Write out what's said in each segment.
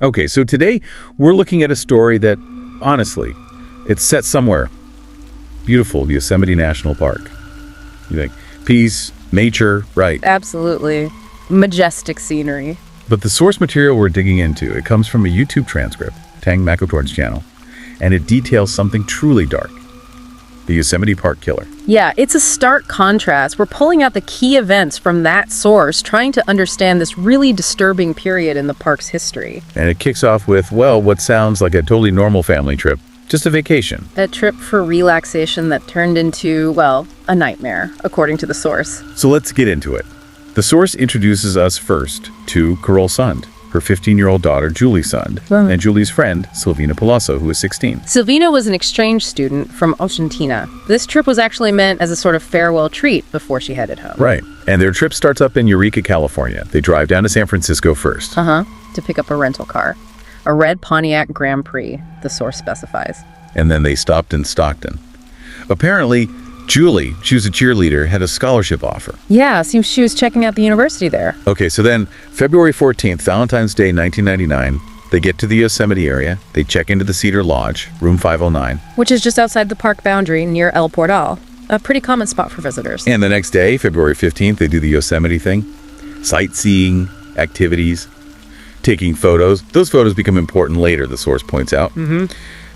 Okay, so today we're looking at a story that, honestly, it's set somewhere. Beautiful Yosemite National Park. You think, peace, nature, right. Absolutely. Majestic scenery. But the source material we're digging into, it comes from a YouTube transcript, Tang Makotorn's channel, and it details something truly dark. The Yosemite Park Killer. Yeah, it's a stark contrast. We're pulling out the key events from that source, trying to understand this really disturbing period in the park's history. And it kicks off with, well, what sounds like a totally normal family trip. Just a vacation. A trip for relaxation that turned into, well, a nightmare, according to the source. So let's get into it. The source introduces us first to Carole Sund, her 15-year-old daughter, Juli Sund, and Juli's friend, Silvina Pelosso, who is 16. Silvina was an exchange student from Argentina. This trip was actually meant as a sort of farewell treat before she headed home. Right. And their trip starts up in Eureka, California. They drive down to San Francisco first. To pick up a rental car. A red Pontiac Grand Prix, the source specifies. And then they stopped in Stockton. Apparently, Juli, she was a cheerleader, had a scholarship offer. Yeah, seems she was checking out the university there. Okay, so then February 14th, Valentine's Day, 1999, they get to the Yosemite area. They check into the Cedar Lodge, room 509. Which is just outside the park boundary near El Portal. A pretty common spot for visitors. And the next day, February 15th, they do the Yosemite thing. Sightseeing, activities, taking photos. Those photos become important later, the source points out.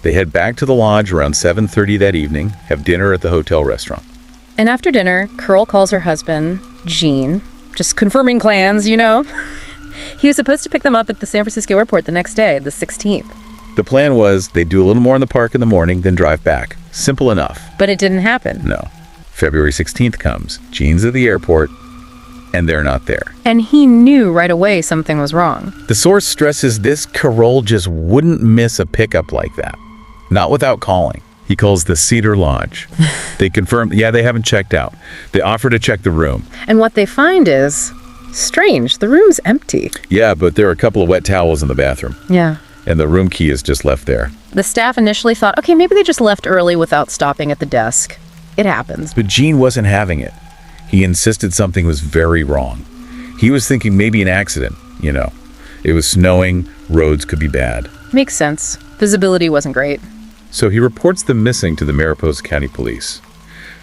They head back to the lodge around 7:30 that evening, have dinner at the hotel restaurant. And after dinner, Carole calls her husband, Gene, just confirming plans, you know. He was supposed to pick them up at the San Francisco airport the next day, the 16th. The plan was they'd do a little more in the park in the morning, then drive back. Simple enough. But it didn't happen. No. February 16th comes. Gene's at the airport, and they're not there. And he knew right away something was wrong. The source stresses this Carole just wouldn't miss a pickup like that. Not without calling. He calls the Cedar Lodge. They confirm, they haven't checked out. They offer to check the room. And what they find is strange. The room's empty. Yeah, but there are a couple of wet towels in the bathroom. Yeah. And the room key is just left there. The staff initially thought, okay, maybe they just left early without stopping at the desk. It happens. But Gene wasn't having it. He insisted something was very wrong. He was thinking maybe an accident, you know. It was snowing, roads could be bad. Makes sense. Visibility wasn't great. So he reports them missing to the Mariposa County Police.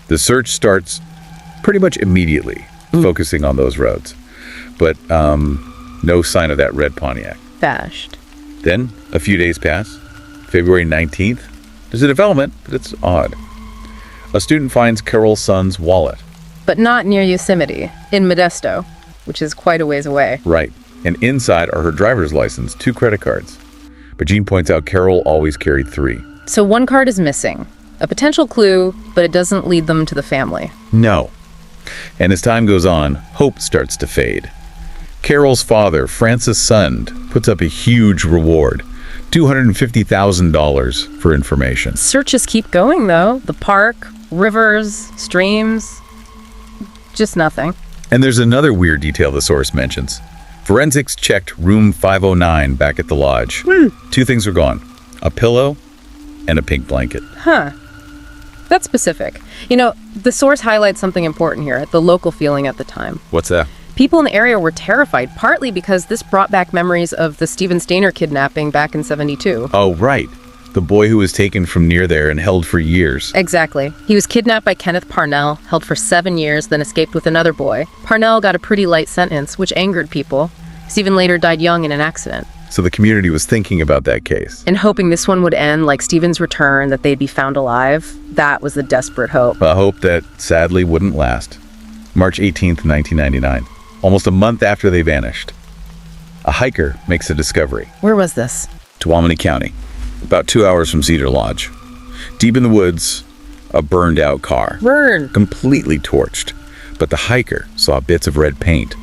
The search starts pretty much immediately, focusing on those roads. But no sign of that red Pontiac. Bashed. Then, a few days pass. February 19th, there's a development, but it's odd. A student finds Carole Sund's wallet. But not near Yosemite, in Modesto, which is quite a ways away. Right. And inside are her driver's license, 2 credit cards. But Gene points out Carole always carried 3. So one card is missing. A potential clue, but it doesn't lead them to the family. No. And as time goes on, hope starts to fade. Carole's father, Francis Sund, puts up a huge reward, $250,000 for information. Searches keep going, though. The park, rivers, streams, just nothing. And there's another weird detail the source mentions. Forensics checked room 509 back at the lodge. 2 things were gone, a pillow and a pink blanket. Huh. That's specific. You know, the source highlights something important here, the local feeling at the time. What's that? People in the area were terrified, partly because this brought back memories of the Steven Stayner kidnapping back in '72. Oh, right. The boy who was taken from near there and held for years. Exactly. He was kidnapped by Kenneth Parnell, held for 7 years, then escaped with another boy. Parnell got a pretty light sentence, which angered people. Stephen later died young in an accident. So the community was thinking about that case. And hoping this one would end like Stephen's return, that they'd be found alive. That was the desperate hope. A hope that sadly wouldn't last. March 18th, 1999. Almost a month after they vanished. A hiker makes a discovery. Where was this? Tuolumne County. About 2 hours from Cedar Lodge. Deep in the woods, a burned out car. Burned. Completely torched. But the hiker saw bits of red paint.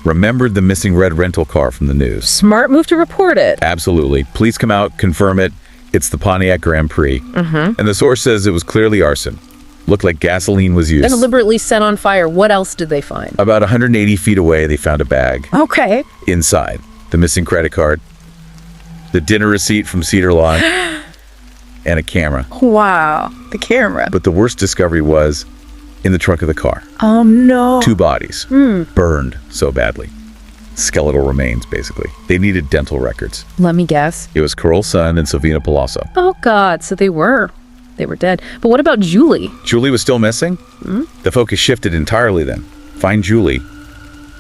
Remembered the missing red rental car from the news. Smart move to report it. Absolutely. Police come out, confirm it. It's the Pontiac Grand Prix. And the source says it was clearly arson. Looked like gasoline was used. And deliberately set on fire. What else did they find? About 180 feet away, they found a bag. Okay. Inside, the missing credit card, the dinner receipt from Cedar Lodge, and a camera. Wow. The camera. But the worst discovery was in the trunk of the car. Oh, no. 2 bodies, burned so badly. skeletal remains, basically. They needed dental records. Let me guess. It was Carole's son and Silvina Pelosso. Oh, God. So they were dead. But what about Juli? Juli was still missing? The focus shifted entirely then. Find Juli.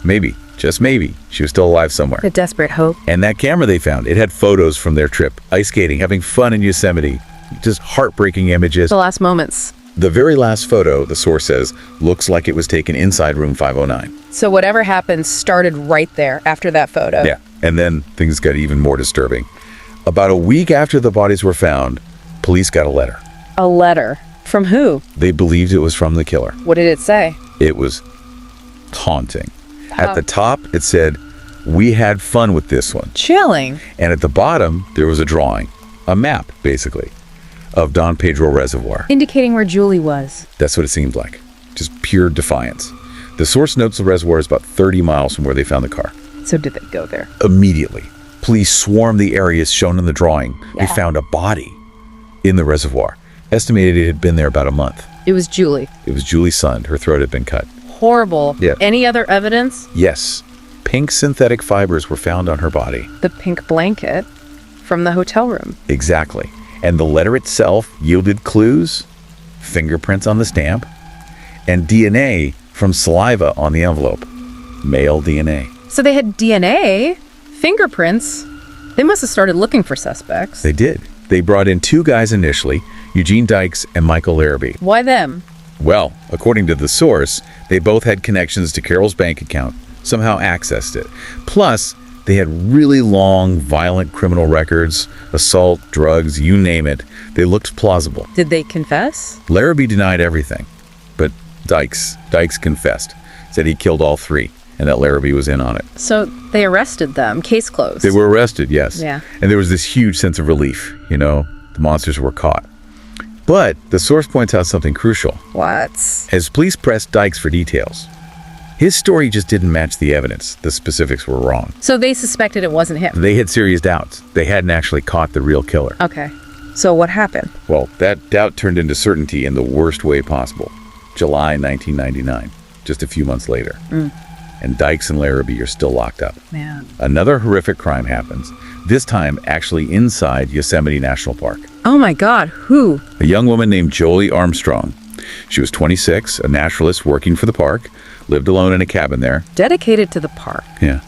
Maybe, just maybe, she was still alive somewhere. A desperate hope. And that camera they found, it had photos from their trip, ice skating, having fun in Yosemite. Just heartbreaking images. The last moments. The very last photo, the source says, looks like it was taken inside room 509. So whatever happened started right there after that photo. Yeah, and then things got even more disturbing. About a week after the bodies were found, police got a letter. A letter? From who? They believed it was from the killer. What did it say? It was haunting. At the top, it said, "We had fun with this one." Chilling. And at the bottom, there was a drawing, a map, basically, of Don Pedro Reservoir. Indicating where Juli was. That's what it seemed like. Just pure defiance. The source notes the reservoir is about 30 miles from where they found the car. So did they go there? Immediately, police swarmed the areas shown in the drawing. They found a body in the reservoir. Estimated it had been there about a month. It was Juli. It was Juli's son. Her throat had been cut. Horrible. Yeah. Any other evidence? Yes. Pink synthetic fibers were found on her body. The pink blanket from the hotel room. Exactly. And the letter itself yielded clues, fingerprints on the stamp, and DNA from saliva on the envelope. Male DNA. So they had DNA, fingerprints. They must have started looking for suspects. They did. They brought in two guys initially, Eugene Dykes and Michael Larrabee. Why them? Well, according to the source, they both had connections to Carole's bank account, somehow accessed it. Plus, they had really long, violent criminal records, assault, drugs, you name it. They looked plausible. Did they confess? Larrabee denied everything, but Dykes confessed, said he killed all three, and that Larrabee was in on it. So they arrested them. Case closed. They were arrested, yes. Yeah. And there was this huge sense of relief, the monsters were caught. But the source points out something crucial. What? As police pressed Dykes for details, his story just didn't match the evidence. The specifics were wrong. So they suspected it wasn't him. They had serious doubts. They hadn't actually caught the real killer. Okay. So what happened? Well, that doubt turned into certainty in the worst way possible. July 1999, just a few months later. And Dykes and Larrabee are still locked up. Man. Another horrific crime happens, this time actually inside Yosemite National Park. Oh my God, who? A young woman named Joie Armstrong. She was 26, a naturalist working for the park, lived alone in a cabin there. Dedicated to the park. Yeah.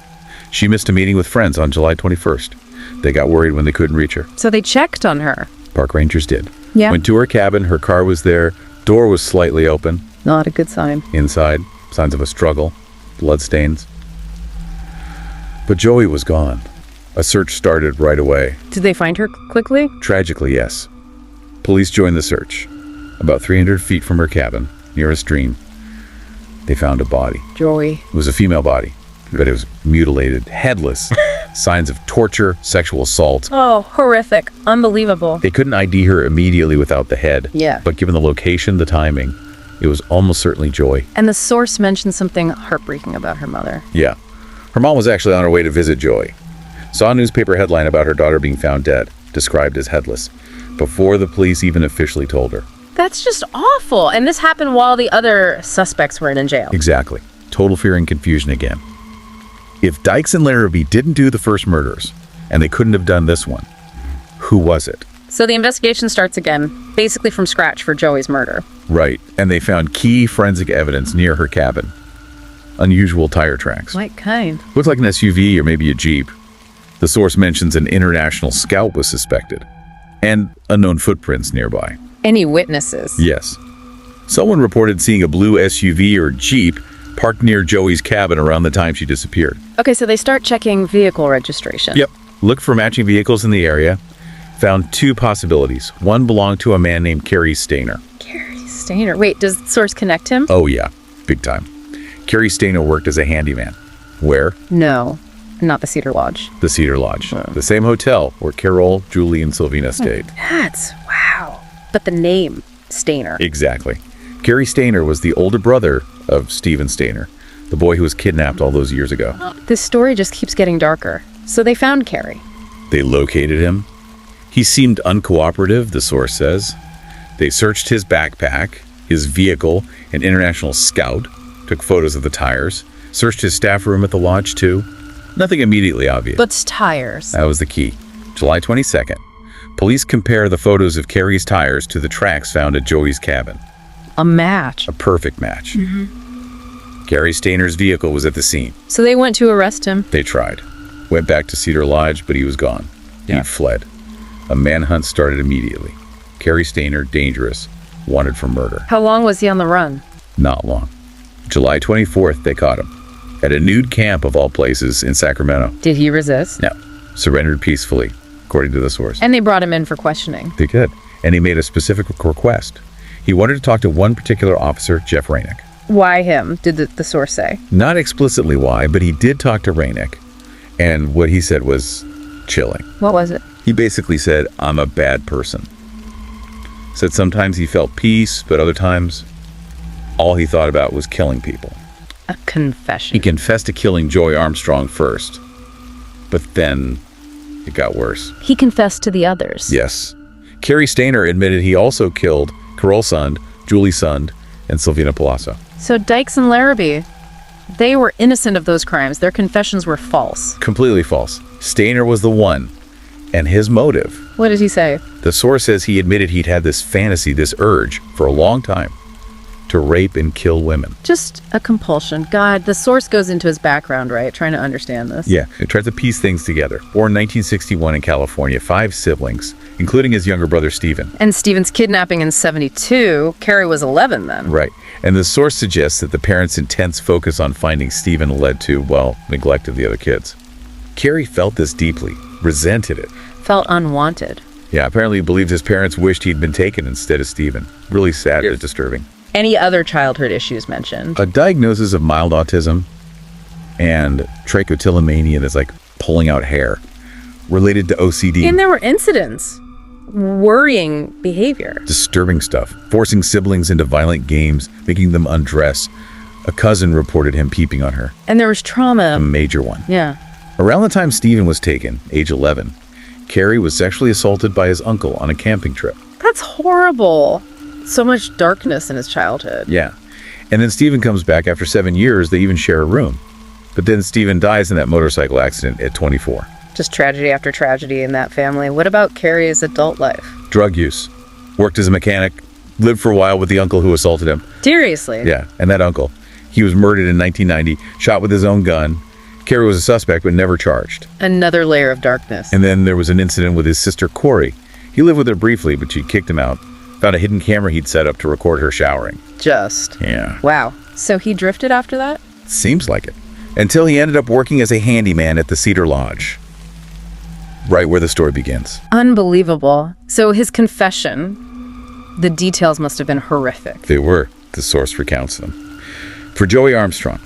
She missed a meeting with friends on July 21st. They got worried when they couldn't reach her. So they checked on her. Park rangers did. Yeah. Went to her cabin, her car was there, door was slightly open. Not a good sign. Inside, signs of a struggle, bloodstains. But Joie was gone. A search started right away. Did they find her quickly? Tragically, yes. Police joined the search. About 300 feet from her cabin, near a stream, they found a body. Joie. It was a female body, but it was mutilated, headless. Signs of torture, sexual assault. Oh, horrific. Unbelievable. They couldn't ID her immediately without the head. Yeah. But given the location, the timing, it was almost certainly Joie. And the source mentioned something heartbreaking about her mother. Yeah. Her mom was actually on her way to visit Joie. Saw a newspaper headline about her daughter being found dead, described as headless, before the police even officially told her. That's just awful. And this happened while the other suspects were in jail. Exactly. Total fear and confusion again. If Dykes and Larrabee didn't do the first murders, and they couldn't have done this one, who was it? So the investigation starts again, basically from scratch for Joie's murder. Right. And they found key forensic evidence near her cabin. Unusual tire tracks. What kind? Looked like an SUV or maybe a Jeep. The source mentions an international scout was suspected, and unknown footprints nearby. Any witnesses? Yes. Someone reported seeing a blue SUV or Jeep parked near Joie's cabin around the time she disappeared. Okay, so they start checking vehicle registration. Yep. Looked for matching vehicles in the area. Found two possibilities. One belonged to a man named Kari Steiner. Kari Steiner. Wait, does the source connect him? Oh, yeah. Big time. Kari Steiner worked as a handyman. Where? No, not the Cedar Lodge. The Cedar Lodge. The same hotel where Carole, Juli, and Silvina stayed. That's wow. But the name, Stayner. Exactly. Kari Steiner was the older brother of Steven Stayner, the boy who was kidnapped all those years ago. This story just keeps getting darker. So they found Kari. They located him. He seemed uncooperative, the source says. They searched his backpack, his vehicle, an international scout, took photos of the tires, searched his staff room at the lodge too. Nothing immediately obvious. But tires. That was the key. July 22nd. Police compare the photos of Kari's tires to the tracks found at Joie's cabin. A match. A perfect match. Kari Steiner's vehicle was at the scene. So they went to arrest him. They tried. Went back to Cedar Lodge, but he was gone. Yeah. He'd fled. A manhunt started immediately. Kari Steiner, dangerous, wanted for murder. How long was he on the run? Not long. July 24th, they caught him. At a nude camp of all places in Sacramento. Did he resist? No. Surrendered peacefully, according to the source. And they brought him in for questioning. They could. And he made a specific request. He wanted to talk to one particular officer, Jeff Rainick. Why him, did the source say? Not explicitly why, but he did talk to Rainick. And what he said was chilling. What was it? He basically said, I'm a bad person. Said sometimes he felt peace, but other times, all he thought about was killing people. A confession. He confessed to killing Joie Armstrong first, but then it got worse. He confessed to the others. Yes. Kari Steiner admitted he also killed Carole Sund, Juli Sund, and Silvina Pelosso. So Dykes and Larrabee, they were innocent of those crimes. Their confessions were false. Completely false. Steiner was the one, and his motive. What did he say? The source says he admitted he'd had this fantasy, this urge, for a long time, to rape and kill women. Just a compulsion. God, the source goes into his background, right? Trying to understand this. Yeah, he tried to piece things together. Born 1961 in California, 5 siblings, including his younger brother Steven. And Steven's kidnapping in 72. Kari was 11 then. Right. And the source suggests that the parents' intense focus on finding Steven led to, well, neglect of the other kids. Kari felt this deeply, resented it. Felt unwanted. Yeah, apparently he believed his parents wished he'd been taken instead of Steven. Really sad and disturbing. Any other childhood issues mentioned? A diagnosis of mild autism and trichotillomania, that's like pulling out hair, related to OCD. And there were incidents. Worrying behavior. Disturbing stuff. Forcing siblings into violent games, making them undress. A cousin reported him peeping on her. And there was trauma. A major one. Yeah. Around the time Steven was taken, age 11, Kari was sexually assaulted by his uncle on a camping trip. That's horrible. So much darkness in his childhood. Yeah. And then Steven comes back after 7 years. They even share a room. But then Steven dies in that motorcycle accident at 24. Just tragedy after tragedy in that family. What about Kari's adult life? Drug use. Worked as a mechanic. Lived for a while with the uncle who assaulted him. Seriously? Yeah, and that uncle. He was murdered in 1990, shot with his own gun. Kari was a suspect, but never charged. Another layer of darkness. And then there was an incident with his sister, Corey. He lived with her briefly, but she kicked him out. Found a hidden camera he'd set up to record her showering. Just. Yeah. Wow. So he drifted after that? Seems like it. Until he ended up working as a handyman at the Cedar Lodge. Right where the story begins. Unbelievable. So his confession, the details must have been horrific. They were. The source recounts them. For Joie Armstrong,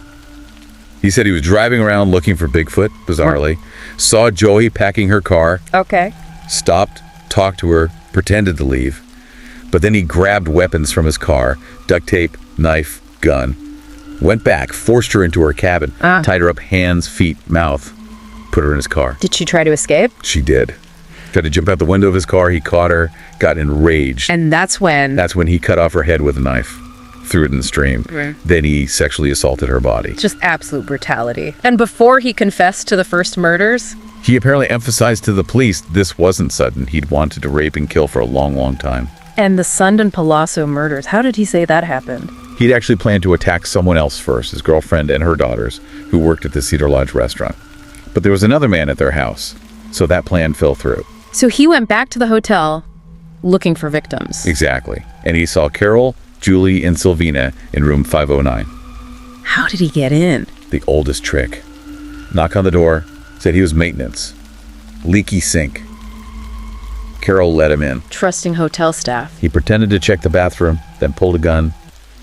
he said he was driving around looking for Bigfoot, bizarrely, saw Joie packing her car, Okay. stopped, talked to her, pretended to leave, but then he grabbed weapons from his car, duct tape, knife, gun, went back, forced her into her cabin, tied her up hands, feet, mouth, put her in his car. Did she try to escape? She did. Tried to jump out the window of his car, he caught her, got enraged. And that's when he cut off her head with a knife, threw it in the stream. Right. Then he sexually assaulted her body. just absolute brutality. And before he confessed to the first murders? He apparently emphasized to the police this wasn't sudden. He'd wanted to rape and kill for a long, long time. And the Sund and Pelosso murders, how did he say that happened? He'd actually planned to attack someone else first, his girlfriend and her daughters, who worked at the Cedar Lodge restaurant. But there was another man at their house, so that plan fell through. So he went back to the hotel looking for victims. Exactly. And he saw Carole, Juli, and Silvina in room 509. How did he get in? The oldest trick. Knock on the door, said he was maintenance. Leaky sink. Carole let him in. Trusting hotel staff. He pretended to check the bathroom, then pulled a gun,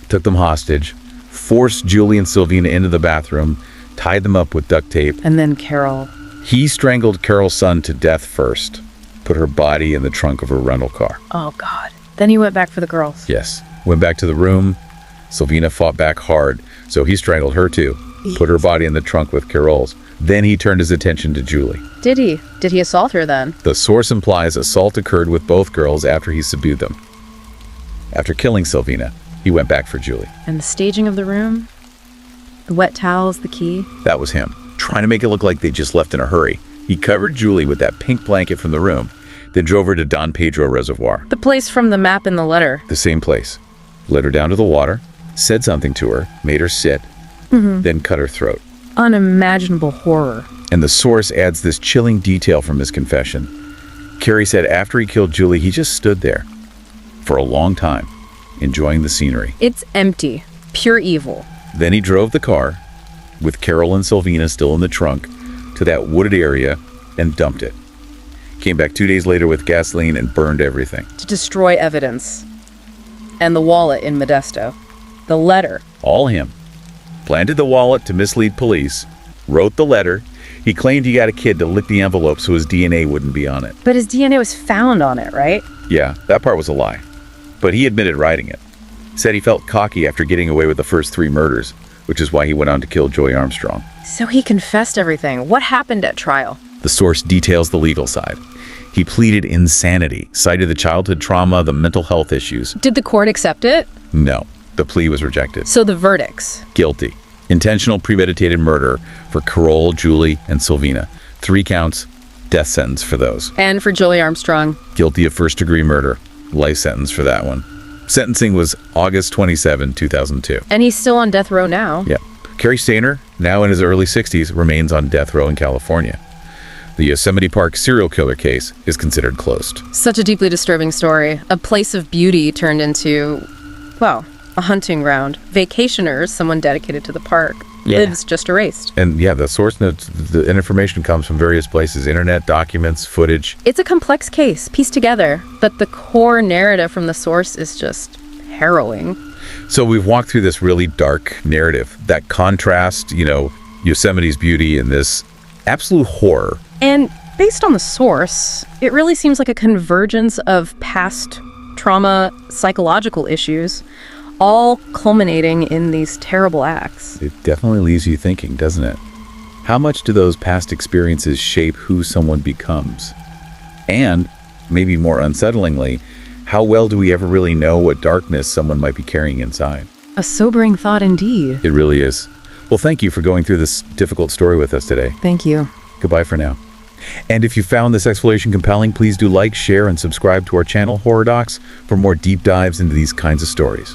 took them hostage, forced Juli and Silvina into the bathroom, tied them up with duct tape. And then Carole. He strangled Carole's son to death first, put her body in the trunk of her rental car. Oh, God. Then he went back for the girls. Yes. Went back to the room. Silvina fought back hard, so he strangled her too, put her body in the trunk with Carole's. Then he turned his attention to Juli. Did he? Did he assault her then? The source implies assault occurred with both girls after he subdued them. After killing Silvina, he went back for Juli. And the staging of the room? The wet towels, the key? That was him. trying to make it look like they just left in a hurry. He covered Juli with that pink blanket from the room, then drove her to Don Pedro Reservoir. The place from the map in the letter. The same place. Led her down to the water, said something to her, made her sit, then cut her throat. Unimaginable horror. And the source adds this chilling detail from his confession. Kari said after he killed Juli, he just stood there for a long time, enjoying the scenery. It's empty. Pure evil. Then he drove the car, with Carole and Silvina still in the trunk, to that wooded area and dumped it. Came back 2 days later with gasoline and burned everything. To destroy evidence. And the wallet in Modesto. The letter. All him. Planted the wallet to mislead police, wrote the letter. He claimed he got a kid to lick the envelope so his DNA wouldn't be on it. But his DNA was found on it, right? Yeah, that part was a lie. But he admitted writing it. Said he felt cocky after getting away with the first 3 murders, which is why he went on to kill Joie Armstrong. So he confessed everything. What happened at trial? The source details the legal side. He pleaded insanity, cited the childhood trauma, the mental health issues. Did the court accept it? No, the plea was rejected. So the verdicts? Guilty. Intentional premeditated murder for Carole, Juli, and Silvina. 3 counts, death sentence for those. And for Joie Armstrong? Guilty of first-degree murder. Life sentence for that one. Sentencing was August 27, 2002. And he's still on death row now? Yeah. Kari Steiner, now in his early 60s, remains on death row in California. The Yosemite Park serial killer case is considered closed. Such a deeply disturbing story. A place of beauty turned into, well, a hunting ground. Vacationers, someone dedicated to the park, lives just erased. And yeah, the source notes, the information comes from various places, internet, documents, footage. It's a complex case, pieced together, but the core narrative from the source is just harrowing. So we've walked through this really dark narrative, that contrast, Yosemite's beauty and this absolute horror. And based on the source, it really seems like a convergence of past trauma, psychological issues, all culminating in these terrible acts. It definitely leaves you thinking, doesn't it? How much do those past experiences shape who someone becomes? And, maybe more unsettlingly, how well do we ever really know what darkness someone might be carrying inside? A sobering thought indeed. It really is. Well, thank you for going through this difficult story with us today. Thank you. Goodbye for now. And if you found this exploration compelling, please do like, share, and subscribe to our channel, Horror Docs, for more deep dives into these kinds of stories.